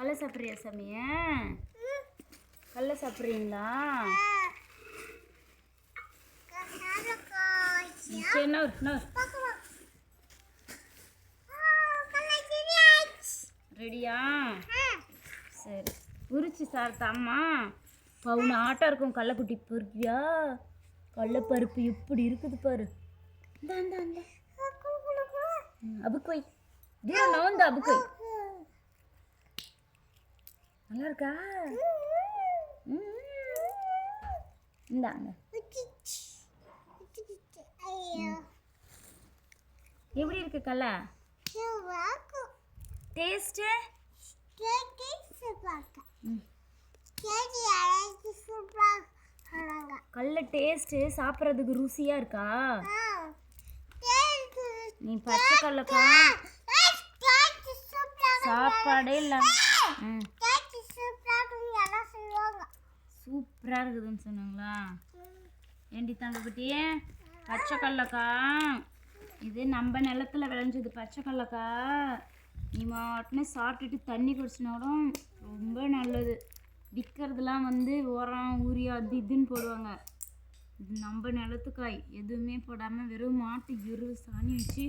கடலை சாப்பிட்றியா சாமிய? கடலை சாப்பிட்றீங்களா? சரி ரெடியா? சரி உரிச்சு சாப்பிட்டாம்மா பவுன் ஆட்டம் இருக்கும். கடலைக்குட்டி பொறுப்பியா? கடலைப்பருப்பு எப்படி இருக்குது பாரு. இந்த அந்த அந்த அபுக்கோய் தூரம் நவந்த அபுக்கோய் நல்லா இருக்கா? இந்தாங்க. எப்படி இருக்கு கலை? டேஸ்ட்டு கல்ல டேஸ்ட்டு சாப்பிட்றதுக்கு ருசியாக இருக்கா? நீ பச்சை கடலைக்கா சாப்பாடே இல்லை. சூப்பராக இருக்குதுன்னு சொன்னாங்களா? ஏண்டி தங்கக்குட்டி பச்சை கடலைக்கா இது நம்ம நிலத்துல விளைஞ்சது பச்சை கடலைக்கா. நீ மாட்டுன்னு சாப்பிட்டுட்டு தண்ணி குடிச்சினாலும் ரொம்ப நல்லது. விற்கிறதுலாம் வந்து உரம் யூரியா அது இதுன்னு போடுவாங்க. இது நம்ம நிலத்துக்காய் எதுவுமே போடாமல் வெறும் மாட்டு எரு சாணி வச்சு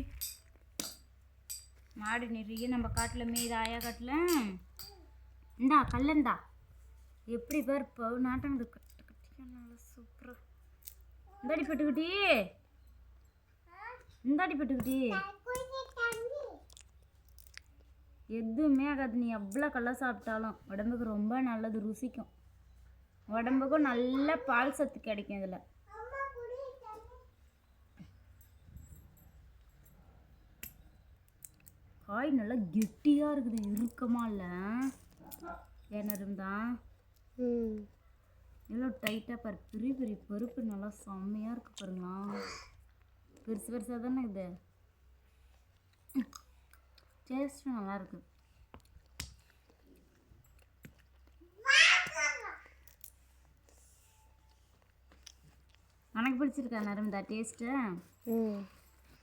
மாடு நிறைய நம்ம காட்டில் மேய்து ஆயா காட்டில். இந்தா கல்லந்தா எப்படி பாரு நாட்டம் கட்டு கட்டிக்க நல்லா சூப்பராக. இந்தாடி பட்டுக்குட்டி இந்தாடி பட்டுக்குட்டி எதுவுமே ஆகாது. நீ எவ்வளோ கடலை சாப்பிட்டாலும் உடம்புக்கு ரொம்ப நல்லது. ருசிக்கும் உடம்புக்கும் நல்ல பால் சத்து கிடைக்கும். இதில் காய் நல்லா கெட்டியாக இருக்குது. இறுக்கமாக இல்லை ஏனருந்தான் எவ்வளோ டைட்டாக பாரு. பெரிய பெரிய பருப்பு நல்லா செம்மையாக இருக்குது பாருங்களா. பெருசு பெருசாக தானே இது. டேஸ்ட்டும் நல்லா இருக்கு. உனக்கு பிடிச்சிருக்கா நருந்தா டேஸ்ட்டு?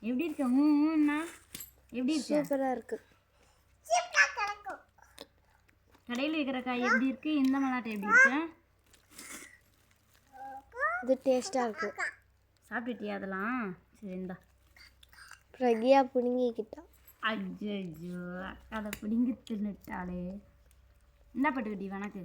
எப்படி இருக்கு? எப்படி இருக்கு? சூப்பராக இருக்கு. கடையில் இருக்கிற காய் எப்படி இருக்கு? இந்த மலாட்டை எப்படி இருக்கு? இது டேஸ்ட்டாக இருக்கு. சாப்பிட்டுட்டியா அதெல்லாம்? சரி இந்தா பிரகியா பிடுங்கிக்கிட்டா. அஜ்ஜோ அதை பிடிங்கி தின்னுட்டாளே. என்ன பட்டுக்கிட்டி வணக்கு.